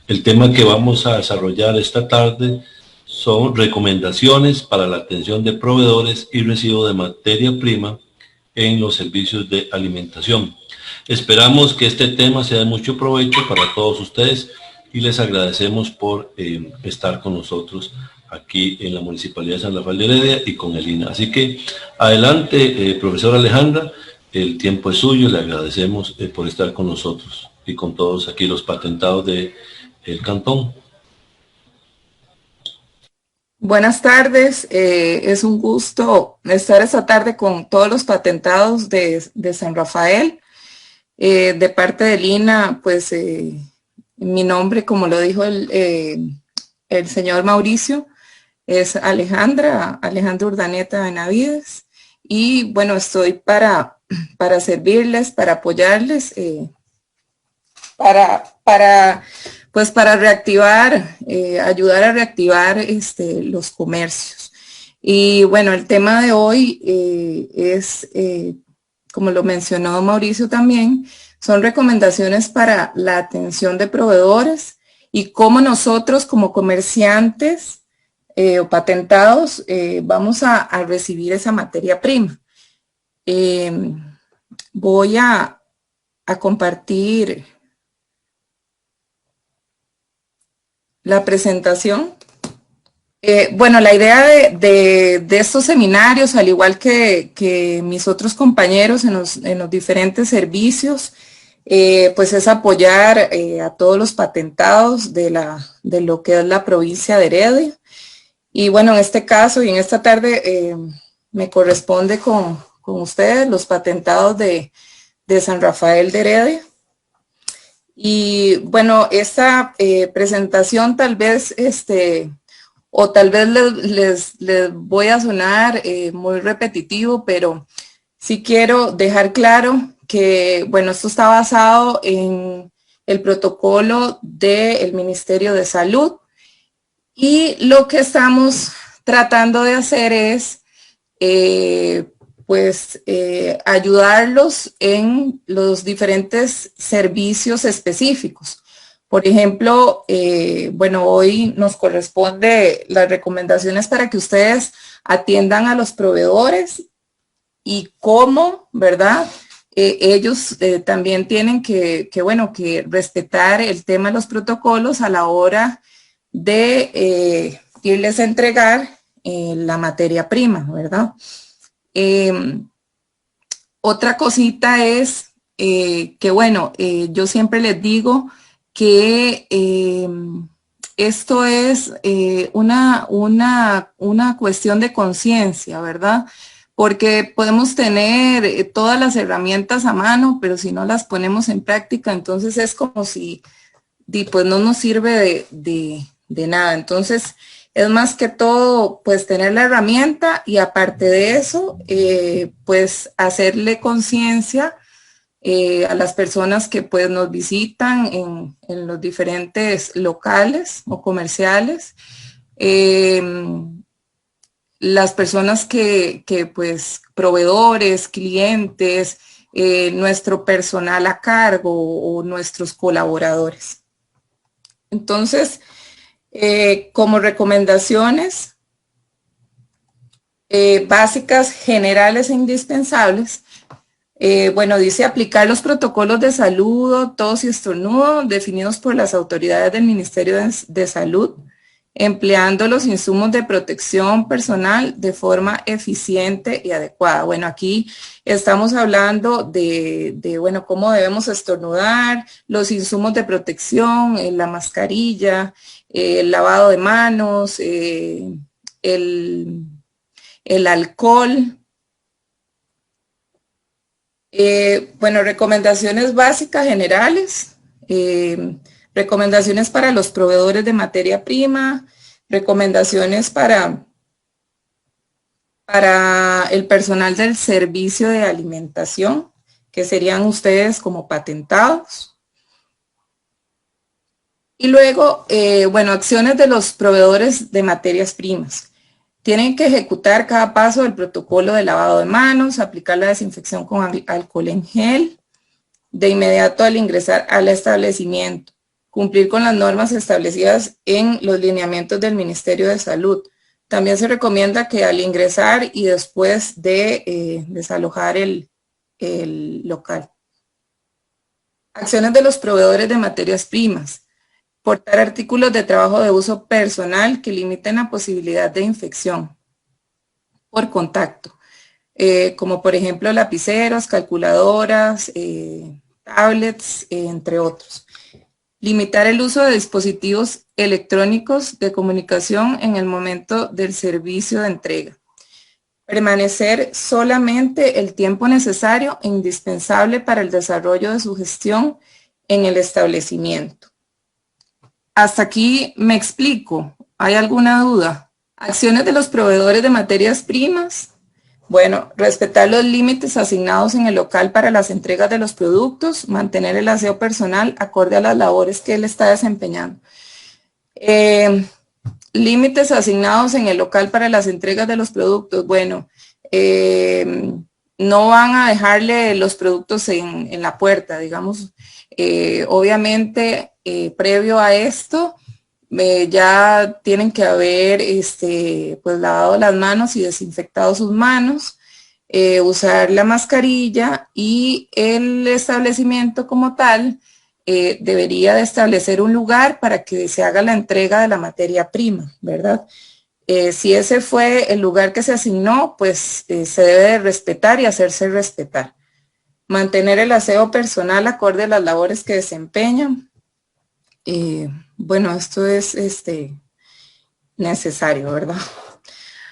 El tema que vamos a desarrollar esta tarde son recomendaciones para la atención de proveedores y recibo de materia prima en los servicios de alimentación. Esperamos que este tema sea de mucho provecho para todos ustedes y les agradecemos por estar con nosotros aquí en la Municipalidad de San Rafael de Heredia y con el INA. Así que adelante, profesora Alejandra, el tiempo es suyo, le agradecemos por estar con nosotros y con todos aquí los patentados del cantón. Buenas tardes, es un gusto estar esta tarde con todos los patentados de San Rafael. De parte de Lina, pues mi nombre, como lo dijo el señor Mauricio, es Alejandra Urdaneta Benavides. Y bueno, estoy para servirles, para apoyarles, para reactivar, ayudar a reactivar los comercios. Y bueno, el tema de hoy es, como lo mencionó Mauricio también, son recomendaciones para la atención de proveedores y cómo nosotros como comerciantes o patentados vamos a recibir esa materia prima. Voy a compartir la presentación. Bueno, la idea de estos seminarios, al igual que mis otros compañeros en los diferentes servicios, pues es apoyar a todos los patentados de lo que es la provincia de Heredia. Y bueno, en este caso y en esta tarde me corresponde con ustedes, los patentados de San Rafael de Heredia. Y bueno, esta presentación tal vez, o tal vez les voy a sonar muy repetitivo, pero sí quiero dejar claro que, bueno, esto está basado en el protocolo del Ministerio de Salud y lo que estamos tratando de hacer es ayudarlos en los diferentes servicios específicos. Por ejemplo, bueno, hoy nos corresponde las recomendaciones para que ustedes atiendan a los proveedores y cómo, ¿verdad? Ellos también tienen que respetar el tema de los protocolos a la hora de irles a entregar la materia prima, ¿verdad? Otra cosita es que, bueno, yo siempre les digo que esto es una cuestión de conciencia, ¿verdad? Porque podemos tener todas las herramientas a mano, pero si no las ponemos en práctica, entonces es como si pues no nos sirve de nada. Entonces, es más que todo, pues, tener la herramienta y aparte de eso, pues, hacerle conciencia a las personas que, pues, nos visitan en los diferentes locales o comerciales. Las personas que, pues, proveedores, clientes, nuestro personal a cargo o nuestros colaboradores. Entonces, como recomendaciones básicas, generales e indispensables, bueno, dice aplicar los protocolos de saludo, tos y estornudo definidos por las autoridades del Ministerio de Salud, empleando los insumos de protección personal de forma eficiente y adecuada. Bueno, aquí estamos hablando de bueno, cómo debemos estornudar, los insumos de protección, la mascarilla, el lavado de manos, el alcohol. Bueno, recomendaciones básicas generales, recomendaciones para los proveedores de materia prima, recomendaciones para el personal del servicio de alimentación, que serían ustedes como patentados. Y luego, bueno, acciones de los proveedores de materias primas. Tienen que ejecutar cada paso del protocolo de lavado de manos, aplicar la desinfección con alcohol en gel de inmediato al ingresar al establecimiento. cumplir con las normas establecidas en los lineamientos del Ministerio de Salud. También se recomienda que al ingresar y después de desalojar el local. Acciones de los proveedores de materias primas. Portar artículos de trabajo de uso personal que limiten la posibilidad de infección por contacto, como por ejemplo lapiceros, calculadoras, tablets, entre otros. Limitar el uso de dispositivos electrónicos de comunicación en el momento del servicio de entrega. Permanecer solamente el tiempo necesario e indispensable para el desarrollo de su gestión en el establecimiento. Hasta aquí me explico. ¿Hay alguna duda? Acciones de los proveedores de materias primas. Bueno, respetar los límites asignados en el local para las entregas de los productos, mantener el aseo personal acorde a las labores que él está desempeñando. Límites asignados en el local para las entregas de los productos. Bueno, no van a dejarle los productos en la puerta, digamos. Obviamente, previo a esto, ya tienen que haber pues lavado las manos y desinfectado sus manos, usar la mascarilla, y el establecimiento como tal debería de establecer un lugar para que se haga la entrega de la materia prima, ¿verdad? Si ese fue el lugar que se asignó, pues se debe de respetar y hacerse respetar. Mantener el aseo personal acorde a las labores que desempeñan. Bueno, esto es necesario, ¿verdad?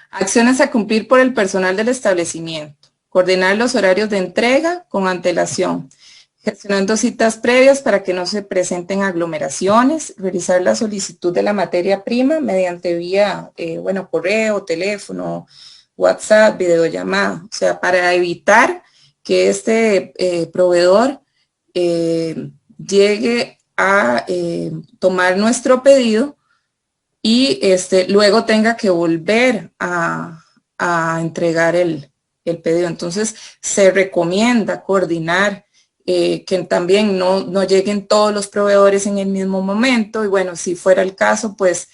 Acciones a cumplir por el personal del establecimiento. Coordinar los horarios de entrega con antelación, gestionando citas previas para que no se presenten aglomeraciones, realizar la solicitud de la materia prima mediante vía, correo, teléfono, WhatsApp, videollamada, o sea, para evitar que este proveedor llegue a tomar nuestro pedido y luego tenga que volver a entregar el pedido. Entonces, se recomienda coordinar que también no lleguen todos los proveedores en el mismo momento, y bueno, si fuera el caso, pues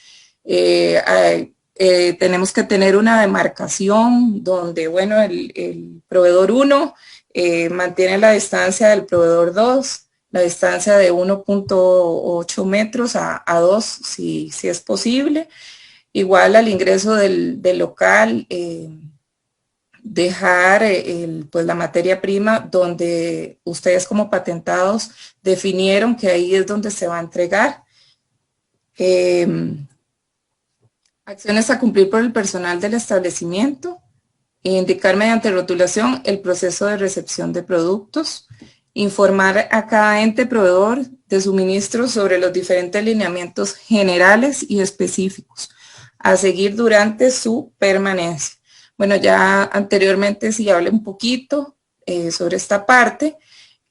tenemos que tener una demarcación donde, bueno, el proveedor 1 mantiene la distancia del proveedor 2, la distancia de 1.8 metros a 2, si es posible. Igual al ingreso del local, dejar pues la materia prima donde ustedes como patentados definieron que ahí es donde se va a entregar. Acciones a cumplir por el personal del establecimiento. Indicar mediante rotulación el proceso de recepción de productos. Informar a cada ente proveedor de suministros sobre los diferentes lineamientos generales y específicos a seguir durante su permanencia. Bueno, ya anteriormente sí hablé un poquito sobre esta parte,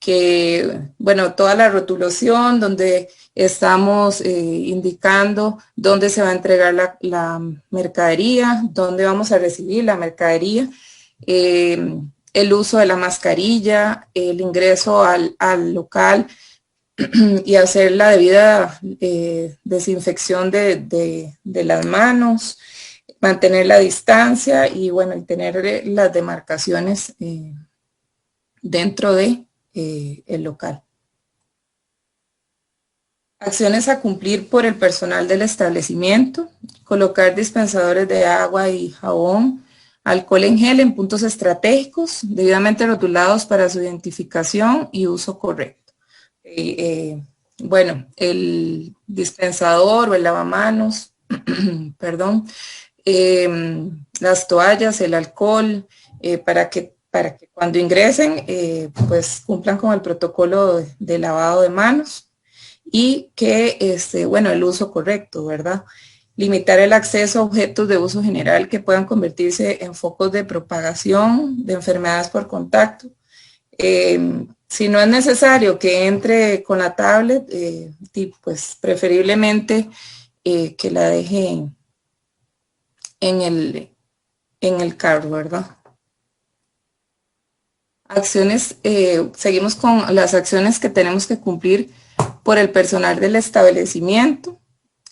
que, bueno, toda la rotulación donde estamos indicando dónde se va a entregar la mercadería, dónde vamos a recibir la mercadería, el uso de la mascarilla, el ingreso al local y hacer la debida desinfección de las manos, mantener la distancia y, bueno, y tener las demarcaciones dentro de el local. Acciones a cumplir por el personal del establecimiento. Colocar dispensadores de agua y jabón, alcohol en gel en puntos estratégicos, debidamente rotulados para su identificación y uso correcto. Bueno, el dispensador o el lavamanos, perdón, las toallas, el alcohol, para que cuando ingresen, pues cumplan con el protocolo de lavado de manos, y que, bueno, el uso correcto, ¿verdad? Limitar el acceso a objetos de uso general que puedan convertirse en focos de propagación de enfermedades por contacto. Si no es necesario que entre con la tablet, pues preferiblemente que la deje en el carro, ¿verdad? Acciones, seguimos con las acciones que tenemos que cumplir por el personal del establecimiento,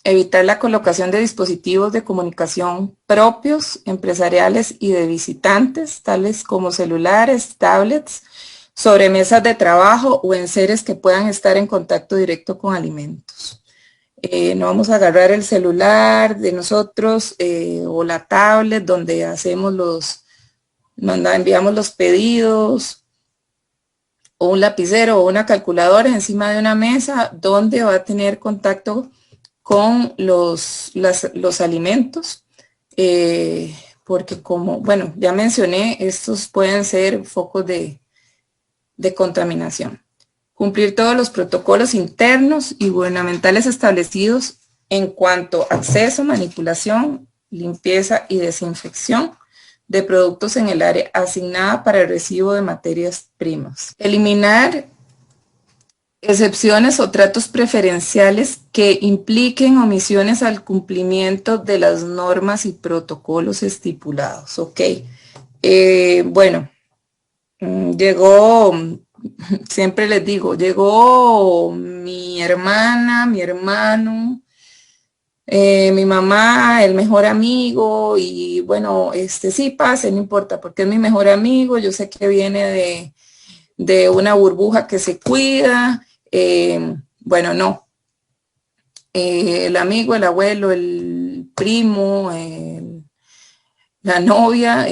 evitar la colocación de dispositivos de comunicación propios, empresariales y de visitantes, tales como celulares, tablets, sobremesas de trabajo o enseres que puedan estar en contacto directo con alimentos. No vamos a agarrar el celular de nosotros o la tablet donde enviamos los pedidos, o un lapicero o una calculadora encima de una mesa donde va a tener contacto con los alimentos, porque como, bueno, ya mencioné, estos pueden ser focos de contaminación. Cumplir todos los protocolos internos y gubernamentales establecidos en cuanto a acceso, manipulación, limpieza y desinfección de productos en el área asignada para el recibo de materias primas. Eliminar excepciones o tratos preferenciales que impliquen omisiones al cumplimiento de las normas y protocolos estipulados. Ok. Bueno, llegó, siempre les digo, llegó mi hermana, mi hermano, mi mamá, el mejor amigo, y bueno, sí pase, no importa, porque es mi mejor amigo, yo sé que viene de una burbuja que se cuida, bueno, no. El amigo, el abuelo, el primo, la novia,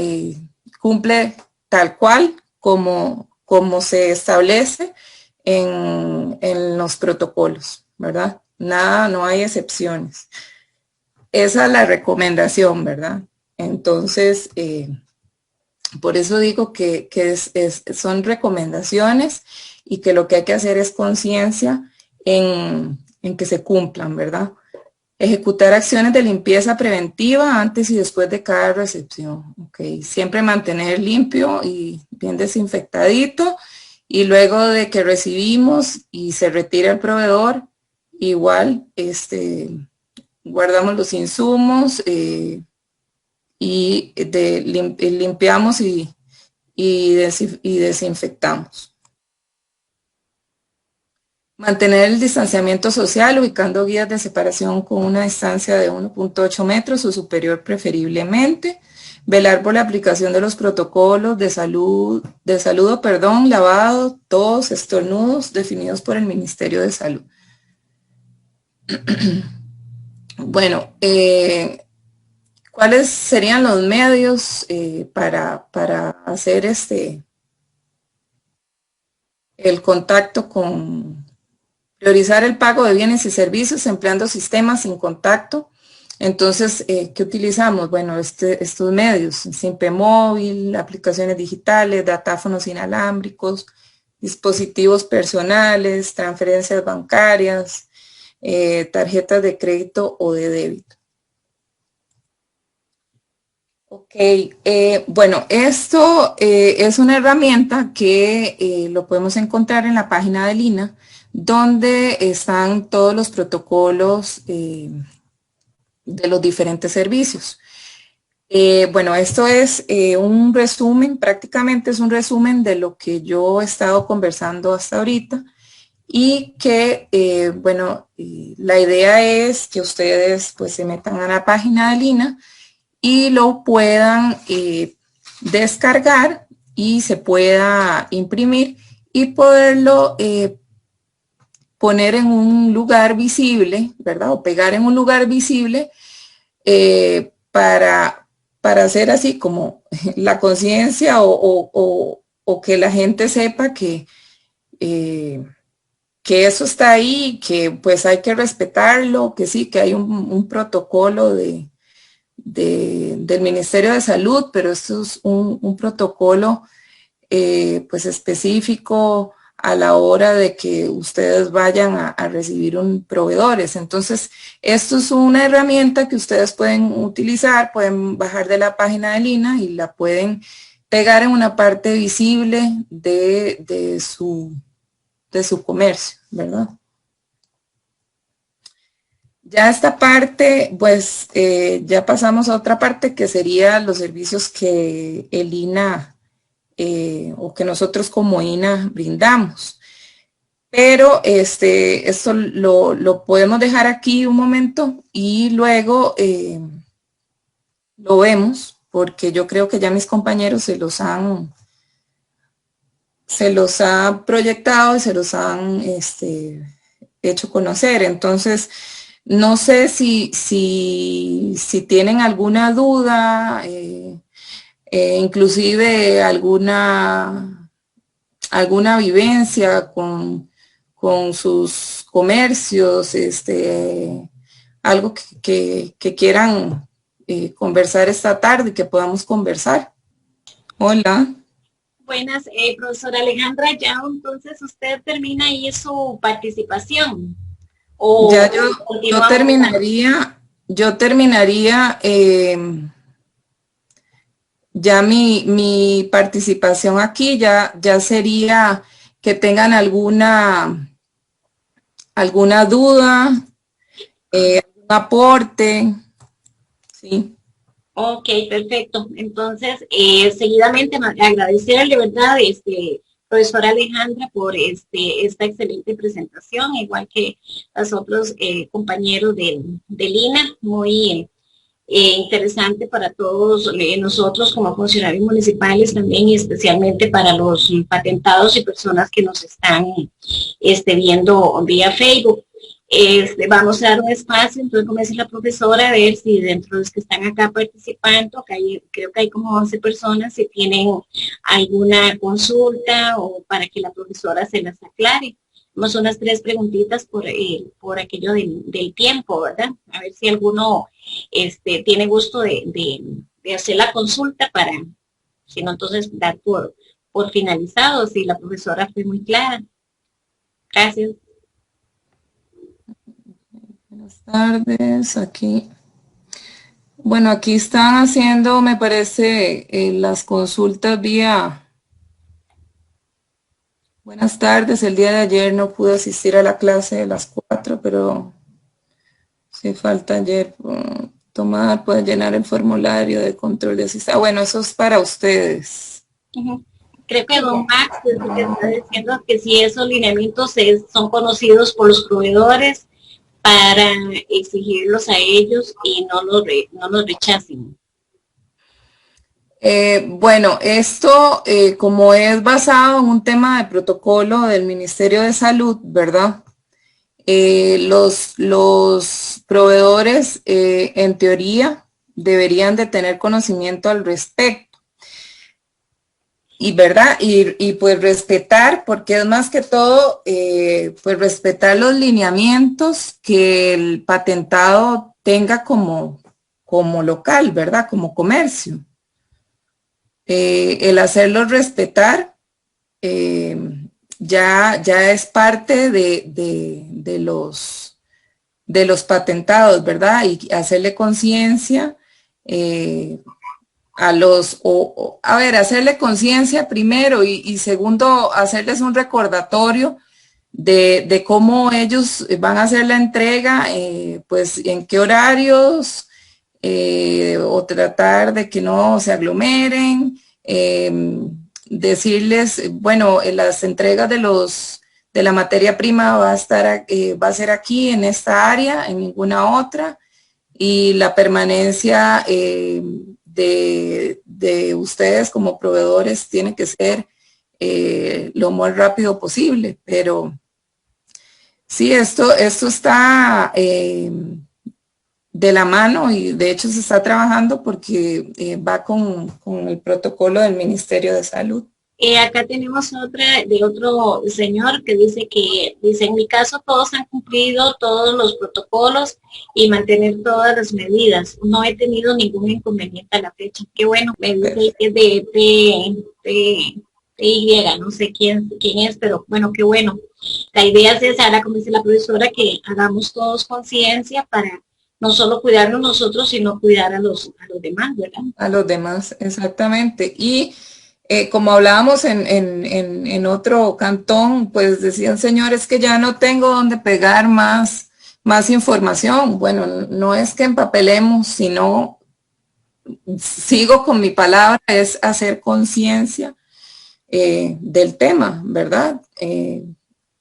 cumple tal cual como se establece en los protocolos, ¿verdad? Nada, no hay excepciones. Esa es la recomendación, ¿verdad? Entonces, por eso digo que son recomendaciones y que lo que hay que hacer es conciencia en que se cumplan, ¿verdad? Ejecutar acciones de limpieza preventiva antes y después de cada recepción, ¿ok? Siempre mantener limpio y bien desinfectadito, y luego de que recibimos y se retira el proveedor, igual guardamos los insumos y limpiamos y desinfectamos. Mantener el distanciamiento social ubicando guías de separación con una distancia de 1.8 metros o superior preferiblemente. Velar por la aplicación de los protocolos de saludo, lavado, tos, estornudos definidos por el Ministerio de Salud. Bueno, ¿cuáles serían los medios para hacer el contacto con... Priorizar el pago de bienes y servicios empleando sistemas sin contacto. Entonces, ¿qué utilizamos? Bueno, estos medios, Simpe móvil, aplicaciones digitales, datáfonos inalámbricos, dispositivos personales, transferencias bancarias, tarjetas de crédito o de débito. Ok, bueno, esto es una herramienta que lo podemos encontrar en la página del INAH, donde están todos los protocolos de los diferentes servicios. Bueno, esto es un resumen, prácticamente es un resumen de lo que yo he estado conversando hasta ahorita, y que, bueno, la idea es que ustedes pues se metan a la página del INAH y lo puedan descargar y se pueda imprimir y poderlo poner en un lugar visible, ¿verdad? O pegar en un lugar visible para hacer así como la conciencia o que la gente sepa que eso está ahí, que pues hay que respetarlo, que sí, que hay un protocolo del Ministerio de Salud, pero esto es un protocolo pues específico a la hora de que ustedes vayan a recibir proveedores. Entonces, esto es una herramienta que ustedes pueden utilizar, pueden bajar de la página del INAH y la pueden pegar en una parte visible de su comercio, ¿verdad? Ya esta parte, pues, ya pasamos a otra parte que sería los servicios que el INAH o que nosotros como INAH brindamos. Pero esto lo podemos dejar aquí un momento y luego lo vemos, porque yo creo que ya mis compañeros se los han proyectado y se los han hecho conocer. Entonces, no sé si tienen alguna duda, inclusive alguna vivencia con sus comercios, algo que quieran conversar esta tarde y que podamos conversar. Hola. Buenas, profesora Alejandra, ya entonces usted termina ahí su participación. Ya yo terminaría ya mi participación aquí, ya sería que tengan alguna duda, algún aporte, ¿sí? Ok, perfecto. Entonces, seguidamente agradecerle, ¿verdad? Profesora Alejandra, por esta excelente presentación, igual que los otros compañeros de Lina, muy interesante para todos nosotros como funcionarios municipales también, y especialmente para los patentados y personas que nos están viendo vía Facebook. Vamos a dar un espacio, entonces como dice la profesora, a ver si dentro de los que están acá participando, creo que hay como 11 personas, si tienen alguna consulta o para que la profesora se las aclare. Tenemos unas 3 preguntitas por aquello del tiempo, ¿verdad? A ver si alguno tiene gusto de hacer la consulta para, si no, entonces dar por finalizado, si la profesora fue muy clara. Gracias. Buenas tardes, aquí. Bueno, aquí están haciendo, me parece, las consultas vía. Buenas tardes, el día de ayer no pude asistir a la clase de las 4, pero si falta ayer tomar, pueden llenar el formulario de control de asistencia. Bueno, eso es para ustedes. Creo que don Max está diciendo que si esos lineamientos son conocidos por los proveedores para exigirlos a ellos y no los rechacen. Bueno, esto como es basado en un tema de protocolo del Ministerio de Salud, ¿verdad? Los proveedores en teoría deberían de tener conocimiento al respecto. Y verdad, y pues respetar, porque es más que todo, pues respetar los lineamientos que el patentado tenga como local, ¿verdad? Como comercio. El hacerlos respetar ya es parte de los patentados, ¿verdad? Y hacerle conciencia hacerle conciencia primero y segundo, hacerles un recordatorio de cómo ellos van a hacer la entrega, pues en qué horarios, o tratar de que no se aglomeren, decirles, bueno, las entregas de la materia prima va a ser aquí en esta área, en ninguna otra, y la permanencia de ustedes como proveedores tiene que ser lo más rápido posible, pero sí, esto está de la mano y de hecho se está trabajando porque va con el protocolo del Ministerio de Salud. Acá tenemos otra de otro señor que dice, en mi caso todos han cumplido todos los protocolos y mantener todas las medidas. No he tenido ningún inconveniente a la fecha. Qué bueno, me dice que de Y, no sé quién es, pero bueno, qué bueno. La idea es esa, como dice la profesora, que hagamos todos conciencia para no solo cuidarnos nosotros, sino cuidar a los demás, ¿verdad? A los demás, exactamente. Y como hablábamos en otro cantón, pues decían, señores, que ya no tengo donde pegar más información. Bueno, no es que empapelemos, sino sigo con mi palabra, es hacer conciencia del tema, ¿verdad?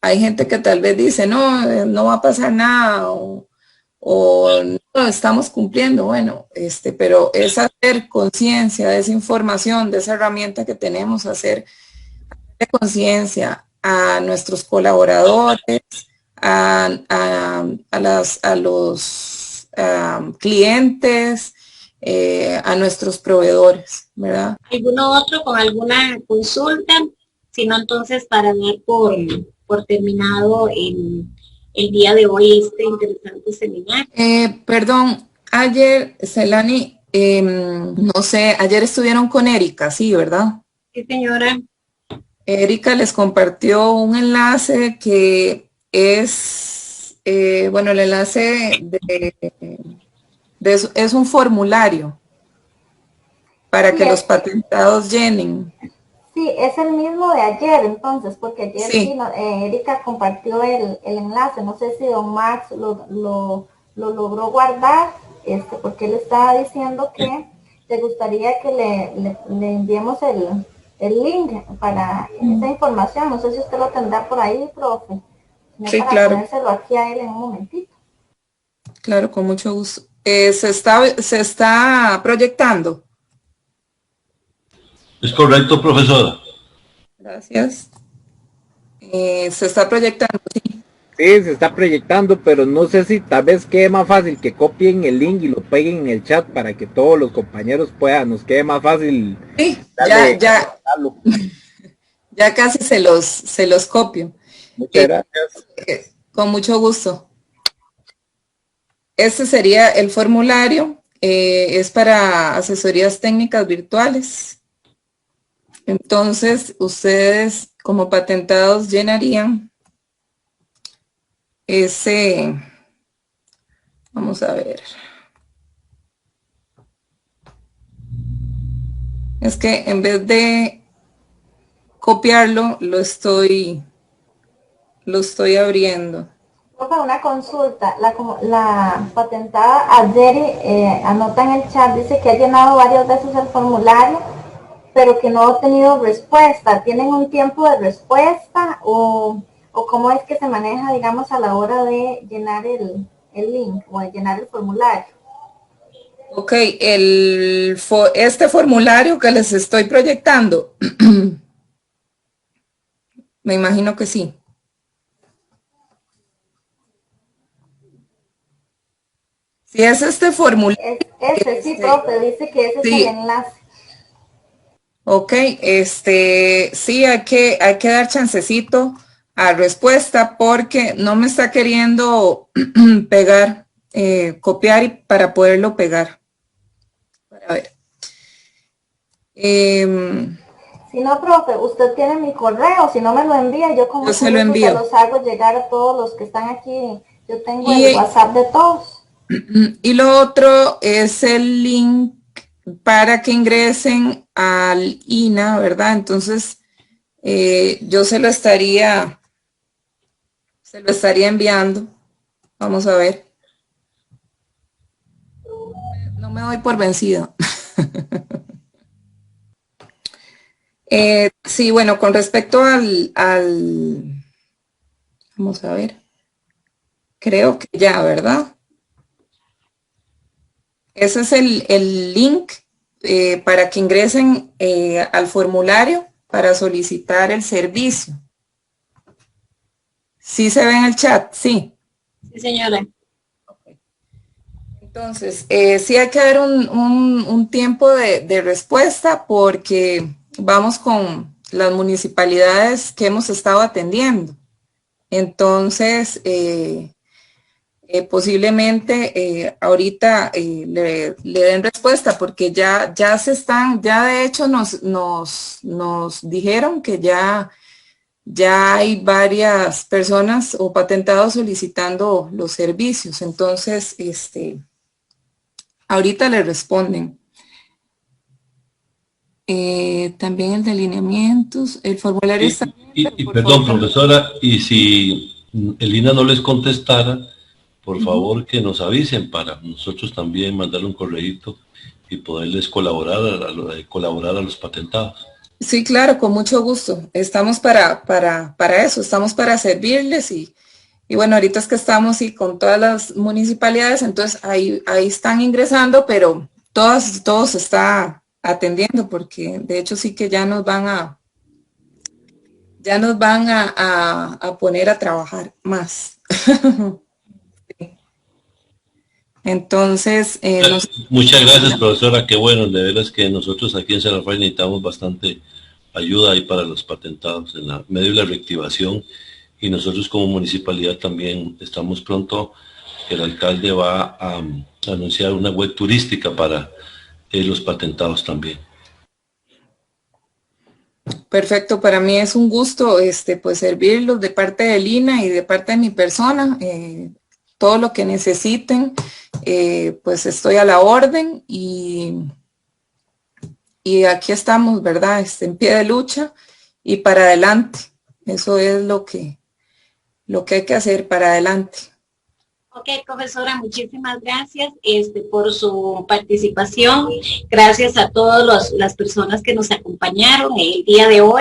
hay gente que tal vez dice, no, no va a pasar nada, o no estamos cumpliendo, bueno, pero es hacer conciencia de esa información, de esa herramienta que tenemos, hacer conciencia a nuestros colaboradores, a los clientes, a nuestros proveedores, ¿verdad? ¿Alguno otro con alguna consulta? Si no, entonces para dar por terminado el día de hoy este interesante seminario. Perdón, ayer, Celani, no sé, ayer estuvieron con Erika, sí, ¿verdad? Sí, señora. Erika les compartió un enlace que es, bueno, el enlace es un formulario para que los patentados llenen. Sí, es el mismo de ayer, entonces, porque ayer sí, Erika compartió el enlace. No sé si don Max lo logró guardar, porque él estaba diciendo que le gustaría que le enviemos el link para esa información. No sé si usted lo tendrá por ahí, profe. Sí, para claro. Ponérselo aquí a él en un momentito. Claro, con mucho gusto. Se está proyectando. Es correcto, profesora. Gracias. Se está proyectando, sí. Sí, se está proyectando, pero no sé si tal vez quede más fácil que copien el link y lo peguen en el chat para que todos los compañeros puedan, nos quede más fácil. Sí, ya casi se los copio. Muchas gracias. Con mucho gusto. Este sería el formulario, es para asesorías técnicas virtuales. Entonces, ustedes como patentados llenarían ese, vamos a ver. Es que en vez de copiarlo, lo estoy abriendo. Una consulta, la patentada Aderi anota en el chat, dice que ha llenado varias veces el formulario, pero que no ha obtenido respuesta. ¿Tienen un tiempo de respuesta o cómo es que se maneja, digamos, a la hora de llenar el link o de llenar el formulario? Ok, este formulario que les estoy proyectando, me imagino que sí. Si es este formulario. Sí, profe, dice que ese sí. Es el enlace. Ok, sí, hay que dar chancecito a respuesta porque no me está queriendo pegar, copiar para poderlo pegar. A ver. Si no, profe, usted tiene mi correo, si no me lo envía, yo como se lo envío. Se los hago llegar a todos los que están aquí. Yo tengo el WhatsApp de todos. Y lo otro es el link para que ingresen al INA, ¿verdad? Entonces, yo se lo estaría enviando. Vamos a ver. No me doy por vencido. Sí, bueno, con respecto al vamos a ver. Creo que ya, ¿verdad? Ese es el link para que ingresen al formulario para solicitar el servicio. ¿Sí se ve en el chat? Sí. Sí, señora. Okay. Entonces, sí hay que dar un tiempo de respuesta porque vamos con las municipalidades que hemos estado atendiendo. Entonces, posiblemente ahorita le den respuesta porque ya de hecho nos dijeron que ya hay varias personas o patentados solicitando los servicios. Entonces, ahorita le responden. También el de lineamientos, el formulario está... Perdón, profesora, y si el INA no les contestara, por favor que nos avisen para nosotros también mandarle un correíto y poderles colaborar a los patentados. Sí, claro, con mucho gusto. Estamos para eso, estamos para servirles y bueno, ahorita es que estamos con todas las municipalidades, entonces ahí están ingresando, pero todos se está atendiendo porque de hecho sí que ya nos van a poner a trabajar más. Entonces, muchas gracias, profesora. Qué bueno, de veras que nosotros aquí en Cerrafay necesitamos bastante ayuda ahí para los patentados en la medio de la reactivación, y nosotros como municipalidad también estamos pronto. El alcalde va a anunciar una web turística para los patentados también. Perfecto, para mí es un gusto pues servirlos de parte de Lina y de parte de mi persona. Todo lo que necesiten, pues estoy a la orden y aquí estamos, ¿verdad? En pie de lucha y para adelante. Eso es lo que hay que hacer, para adelante. Ok, profesora, muchísimas gracias por su participación. Gracias a todas las personas que nos acompañaron el día de hoy.